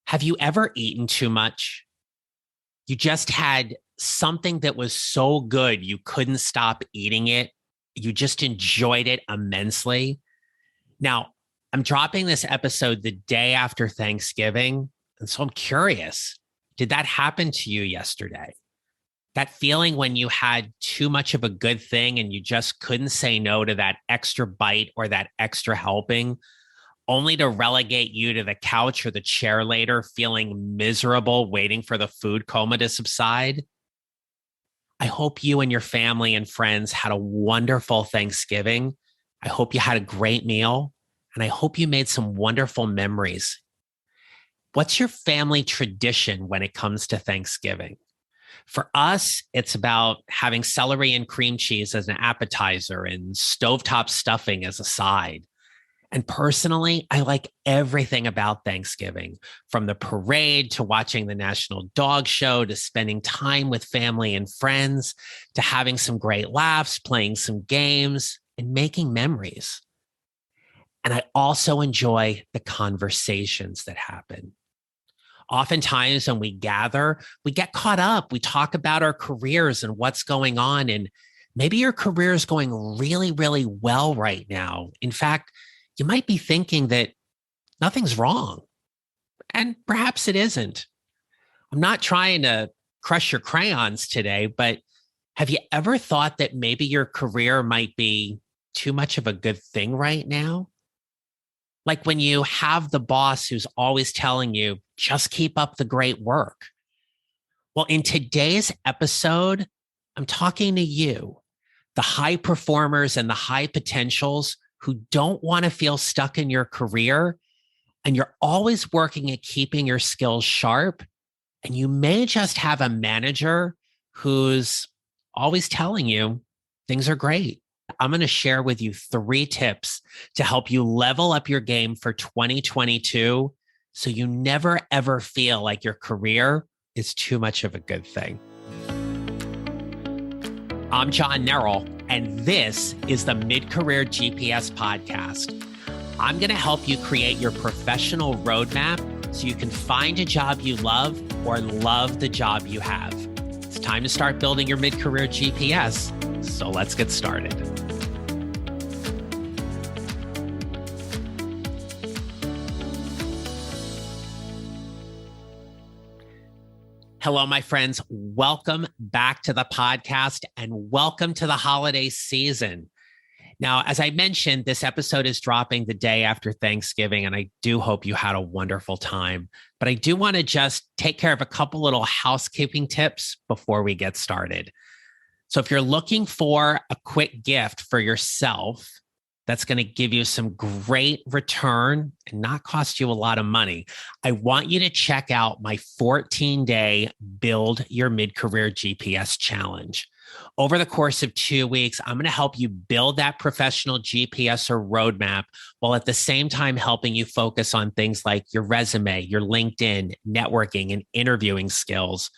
Have you ever eaten too much? You just had something that was so good you couldn't stop eating it. You just enjoyed it immensely. Now, I'm dropping this episode the day after Thanksgiving. And so I'm curious, did that happen to you yesterday? That feeling when you had too much of a good thing and you just couldn't say no to that extra bite or that extra helping, only to relegate you to the couch or the chair later, feeling miserable, waiting for the food coma to subside. I hope you and your family and friends had a wonderful Thanksgiving. I hope you had a great meal, and I hope you made some wonderful memories. What's your family tradition when it comes to Thanksgiving? For us, it's about having celery and cream cheese as an appetizer and stovetop stuffing as a side. And personally, I like everything about Thanksgiving, from the parade to watching the National Dog Show to spending time with family and friends to having some great laughs, playing some games, and making memories. And I also enjoy the conversations that happen. Oftentimes, when we gather, we get caught up. We talk about our careers and what's going on. And maybe your career is going really, really well right now. In fact, you might be thinking that nothing's wrong, and perhaps it isn't. I'm not trying to crush your crayons today, but have you ever thought that maybe your career might be too much of a good thing right now? Like when you have the boss who's always telling you, just keep up the great work. Well, in today's episode, I'm talking to you, the high performers and the high potentials who don't want to feel stuck in your career, and you're always working at keeping your skills sharp. And you may just have a manager who's always telling you things are great. I'm going to share with you 3 tips to help you level up your game for 2022 so you never, ever feel like your career is too much of a good thing. I'm John Neral, and this is the Mid-Career GPS podcast. I'm going to help you create your professional roadmap so you can find a job you love or love the job you have. It's time to start building your mid-career GPS, so let's get started. Hello, my friends. Welcome back to the podcast and welcome to the holiday season. Now, as I mentioned, this episode is dropping the day after Thanksgiving, and I do hope you had a wonderful time. But I do want to just take care of a couple little housekeeping tips before we get started. So if you're looking for a quick gift for yourself that's going to give you some great return and not cost you a lot of money, I want you to check out my 14-day Build Your Mid-Career GPS Challenge. Over the course of 2 weeks, I'm going to help you build that professional GPS or roadmap while at the same time helping you focus on things like your resume, your LinkedIn, networking, and interviewing skills,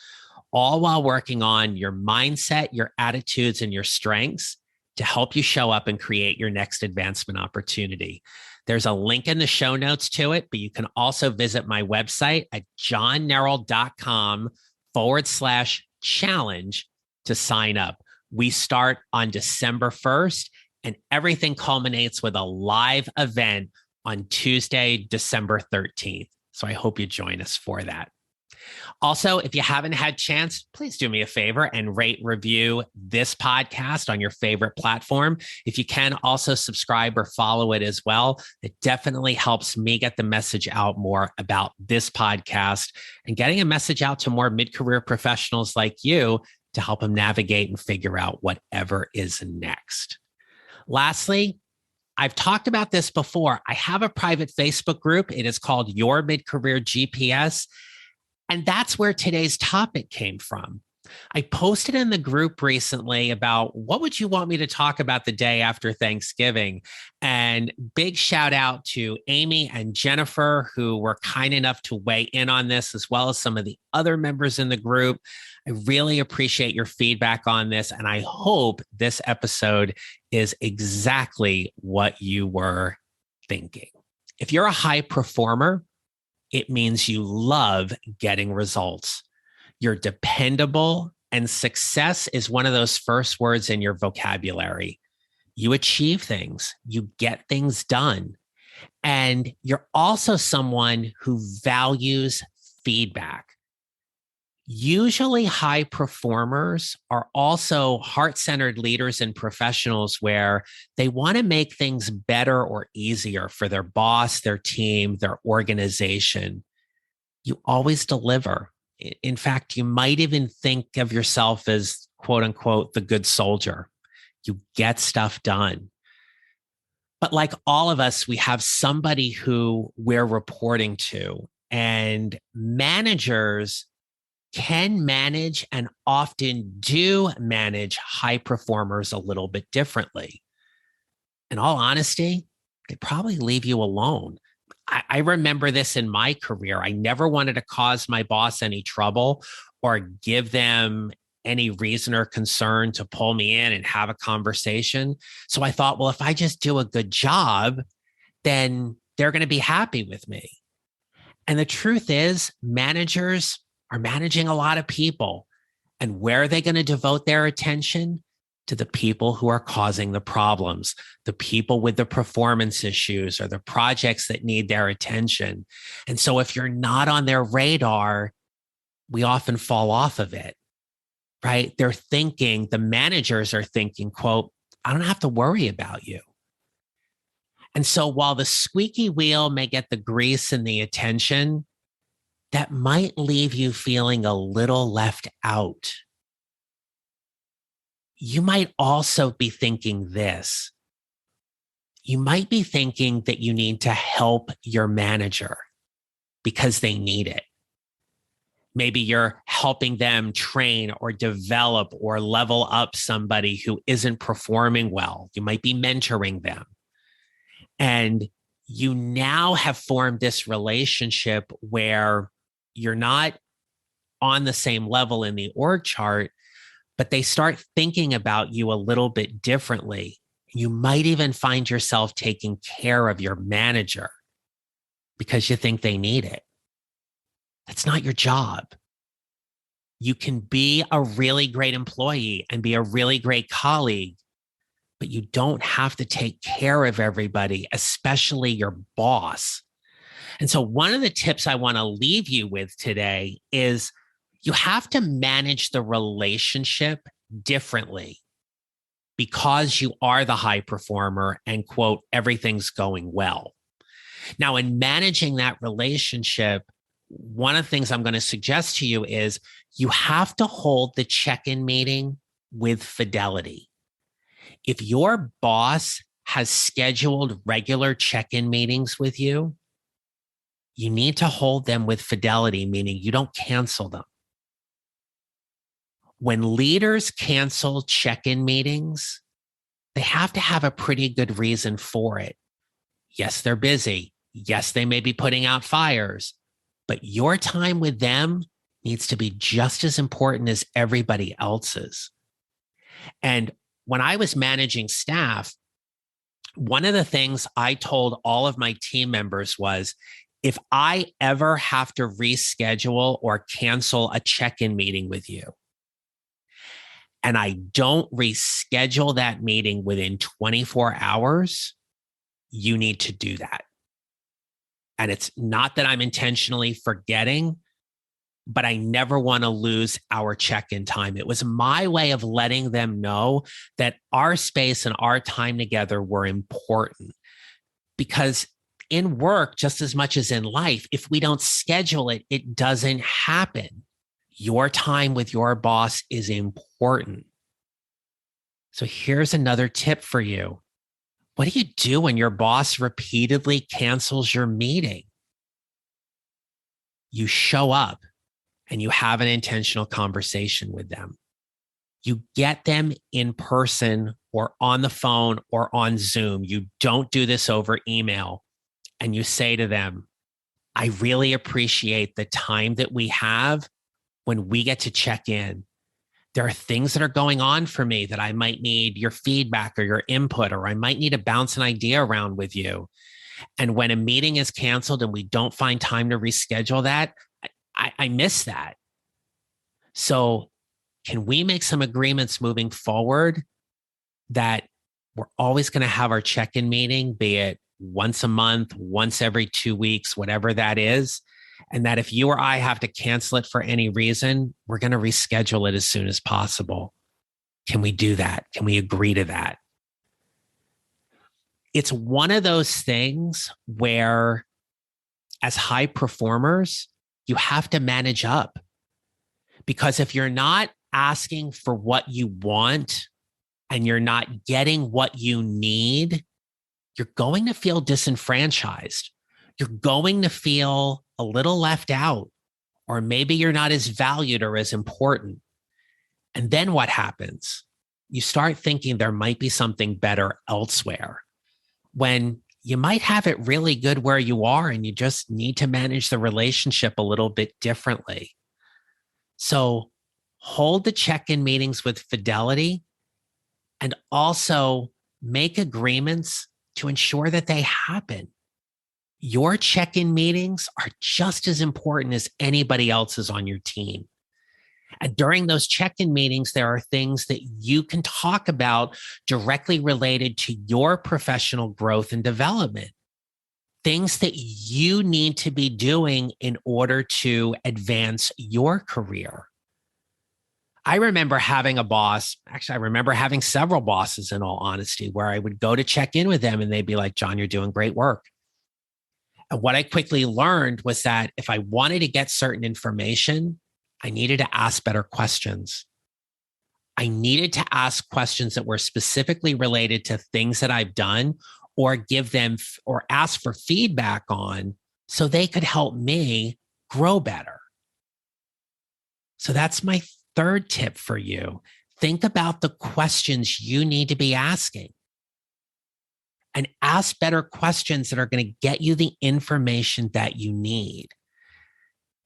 all while working on your mindset, your attitudes, and your strengths to help you show up and create your next advancement opportunity. There's a link in the show notes to it, but you can also visit my website at johnneral.com/challenge to sign up. We start on December 1st, and everything culminates with a live event on Tuesday, December 13th. So I hope you join us for that. Also, if you haven't had a chance, please do me a favor and rate, review this podcast on your favorite platform. If you can, also subscribe or follow it as well. It definitely helps me get the message out more about this podcast and getting a message out to more mid-career professionals like you to help them navigate and figure out whatever is next. Lastly, I've talked about this before. I have a private Facebook group. It is called Your Mid-Career GPS. And that's where today's topic came from. I posted in the group recently about what would you want me to talk about the day after Thanksgiving? And big shout out to Amy and Jennifer, who were kind enough to weigh in on this, as well as some of the other members in the group. I really appreciate your feedback on this, and I hope this episode is exactly what you were thinking. If you're a high performer, It means you love getting results. You're dependable, and success is one of those first words in your vocabulary. You achieve things, you get things done. And you're also someone who values feedback. Usually, high performers are also heart centered leaders and professionals where they want to make things better or easier for their boss, their team, their organization. You always deliver. In fact, you might even think of yourself as quote unquote the good soldier. You get stuff done. But like all of us, we have somebody who we're reporting to, and managers can manage and often do manage high performers a little bit differently. In all honesty, they probably leave you alone. I remember this in my career. I never wanted to cause my boss any trouble or give them any reason or concern to pull me in and have a conversation. So I thought, well, if I just do a good job, then they're going to be happy with me. And the truth is, managers are managing a lot of people. And where are they going to devote their attention? To the people who are causing the problems, the people with the performance issues or the projects that need their attention. And so if you're not on their radar, we often fall off of it, right? They're thinking, the managers are thinking, quote, I don't have to worry about you. And so while the squeaky wheel may get the grease and the attention, that might leave you feeling a little left out. You might also be thinking this. You might be thinking that you need to help your manager because they need it. Maybe you're helping them train or develop or level up somebody who isn't performing well. You might be mentoring them. And you now have formed this relationship where you're not on the same level in the org chart, but they start thinking about you a little bit differently. You might even find yourself taking care of your manager because you think they need it. That's not your job. You can be a really great employee and be a really great colleague, but you don't have to take care of everybody, especially your boss. And so one of the tips I want to leave you with today is you have to manage the relationship differently because you are the high performer and quote, everything's going well. Now, in managing that relationship, one of the things I'm going to suggest to you is you have to hold the check-in meeting with fidelity. If your boss has scheduled regular check-in meetings with you, you need to hold them with fidelity, meaning you don't cancel them. When leaders cancel check-in meetings, they have to have a pretty good reason for it. Yes, they're busy. Yes, they may be putting out fires, but your time with them needs to be just as important as everybody else's. And when I was managing staff, one of the things I told all of my team members was, if I ever have to reschedule or cancel a check-in meeting with you, and I don't reschedule that meeting within 24 hours, you need to do that. And it's not that I'm intentionally forgetting, but I never want to lose our check-in time. It was my way of letting them know that our space and our time together were important. Because in work, just as much as in life, if we don't schedule it, it doesn't happen. Your time with your boss is important. So here's another tip for you. What do you do when your boss repeatedly cancels your meeting? You show up and you have an intentional conversation with them. You get them in person or on the phone or on Zoom. You don't do this over email. And you say to them, I really appreciate the time that we have when we get to check in. There are things that are going on for me that I might need your feedback or your input, or I might need to bounce an idea around with you. And when a meeting is canceled and we don't find time to reschedule that, I miss that. So, can we make some agreements moving forward that we're always going to have our check-in meeting, be it once a month, once every 2 weeks, whatever that is, and that if you or I have to cancel it for any reason, we're going to reschedule it as soon as possible? Can we do that? Can we agree to that? It's one of those things where, as high performers, you have to manage up. Because if you're not asking for what you want and you're not getting what you need, you're going to feel disenfranchised. You're going to feel a little left out, or maybe you're not as valued or as important. And then what happens? You start thinking there might be something better elsewhere, when you might have it really good where you are and you just need to manage the relationship a little bit differently. So hold the check-in meetings with fidelity, and also make agreements to ensure that they happen. Your check-in meetings are just as important as anybody else's on your team. And during those check-in meetings, there are things that you can talk about directly related to your professional growth and development. Things that you need to be doing in order to advance your career. I remember having a boss, actually, I remember having several bosses, in all honesty, where I would go to check in with them and they'd be like, John, you're doing great work. And what I quickly learned was that if I wanted to get certain information, I needed to ask better questions. I needed to ask questions that were specifically related to things that I've done, or give them or ask for feedback on, so they could help me grow better. So that's my third tip for you. Think about the questions you need to be asking, and ask better questions that are going to get you the information that you need.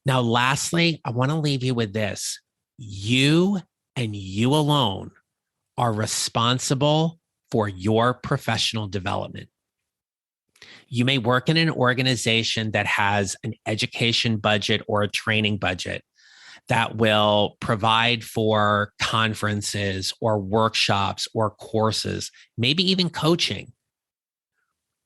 Now, lastly, I want to leave you with this. You and you alone are responsible for your professional development. You may work in an organization that has an education budget or a training budget that will provide for conferences or workshops or courses, maybe even coaching.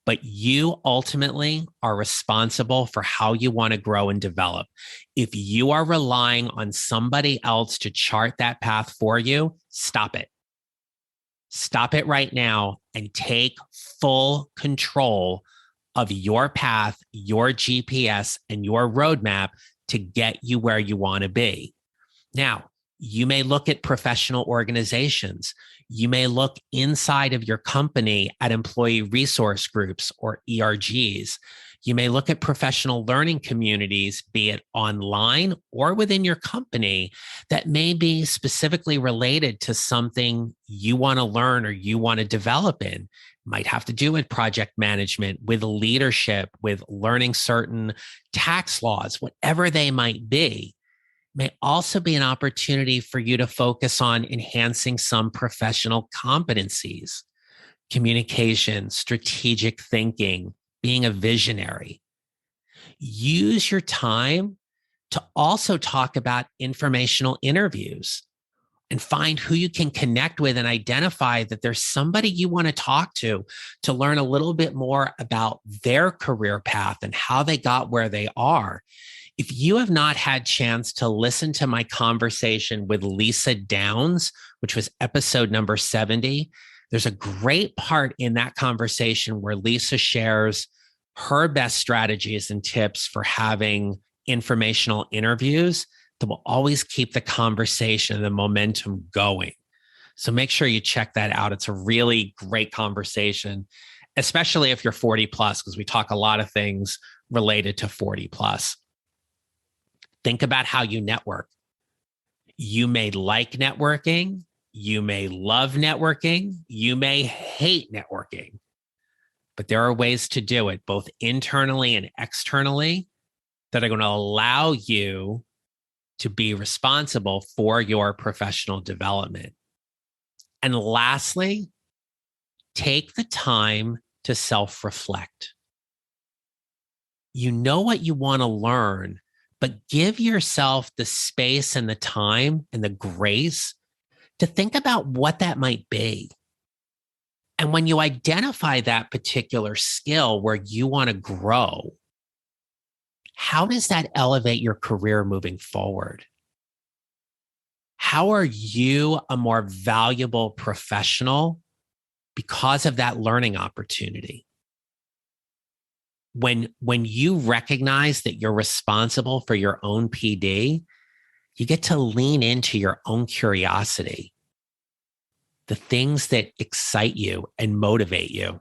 But you ultimately are responsible for how you want to grow and develop. If you are relying on somebody else to chart that path for you, stop it. Stop it right now and take full control of your path, your GPS, and your roadmap to get you where you want to be. Now, you may look at professional organizations. You may look inside of your company at employee resource groups or ERGs. You may look at professional learning communities, be it online or within your company, that may be specifically related to something you want to learn or you want to develop in. Might have to do with project management, with leadership, with learning certain tax laws, whatever they might be. May also be an opportunity for you to focus on enhancing some professional competencies, communication, strategic thinking, being a visionary. Use your time to also talk about informational interviews and find who you can connect with, and identify that there's somebody you want to talk to learn a little bit more about their career path and how they got where they are. If you have not had chance to listen to my conversation with Lisa Downs, which was episode number 70, there's a great part in that conversation where Lisa shares her best strategies and tips for having informational interviews that will always keep the conversation and the momentum going. So make sure you check that out. It's a really great conversation, especially if you're 40 plus, because we talk a lot of things related to 40 plus. Think about how you network. You may like networking. You may love networking. You may hate networking. But there are ways to do it, both internally and externally, that are going to allow you to be responsible for your professional development. And lastly, take the time to self-reflect. You know what you want to learn, but give yourself the space and the time and the grace to think about what that might be. And when you identify that particular skill where you want to grow, how does that elevate your career moving forward? How are you a more valuable professional because of that learning opportunity? When you recognize that you're responsible for your own PD, you get to lean into your own curiosity, the things that excite you and motivate you.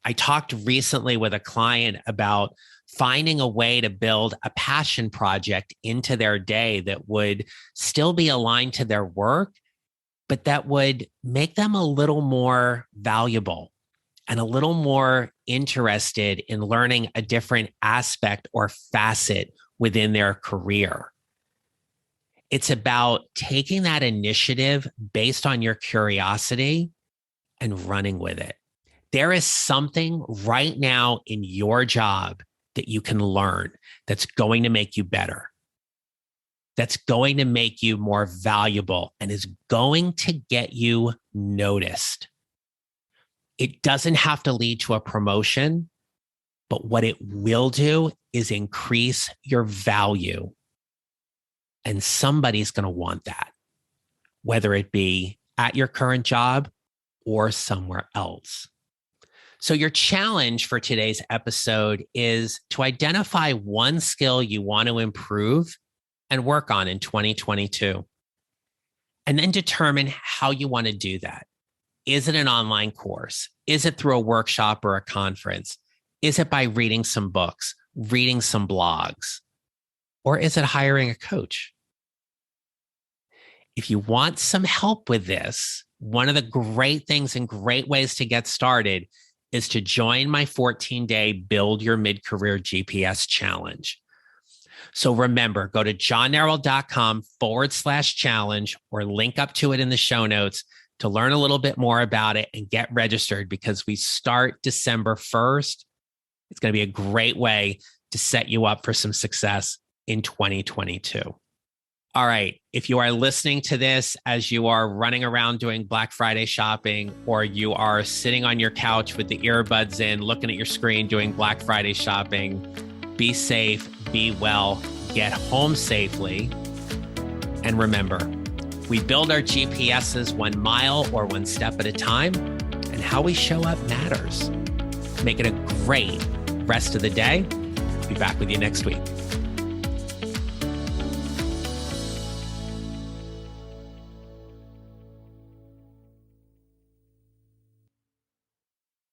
I talked recently with a client about finding a way to build a passion project into their day that would still be aligned to their work, but that would make them a little more valuable and a little more interested in learning a different aspect or facet within their career. It's about taking that initiative based on your curiosity and running with it. There is something right now in your job that you can learn that's going to make you better, that's going to make you more valuable, and is going to get you noticed. It doesn't have to lead to a promotion, but what it will do is increase your value. And somebody's going to want that, whether it be at your current job or somewhere else. So your challenge for today's episode is to identify one skill you want to improve and work on in 2022, and then determine how you want to do that. Is it an online course? Is it through a workshop or a conference? Is it by reading some books, reading some blogs? Or is it hiring a coach? If you want some help with this, one of the great things and great ways to get started is to join my 14-day Build Your Mid-Career GPS Challenge. So remember, go to johnneral.com/challenge or link up to it in the show notes to learn a little bit more about it and get registered, because we start December 1st. It's going to be a great way to set you up for some success in 2022. All right. If you are listening to this as you are running around doing Black Friday shopping, or you are sitting on your couch with the earbuds in, looking at your screen doing Black Friday shopping, be safe, be well, get home safely. And remember, we build our GPSs 1 mile or 1 step at a time, and how we show up matters. Make it a great rest of the day. I'll be back with you next week.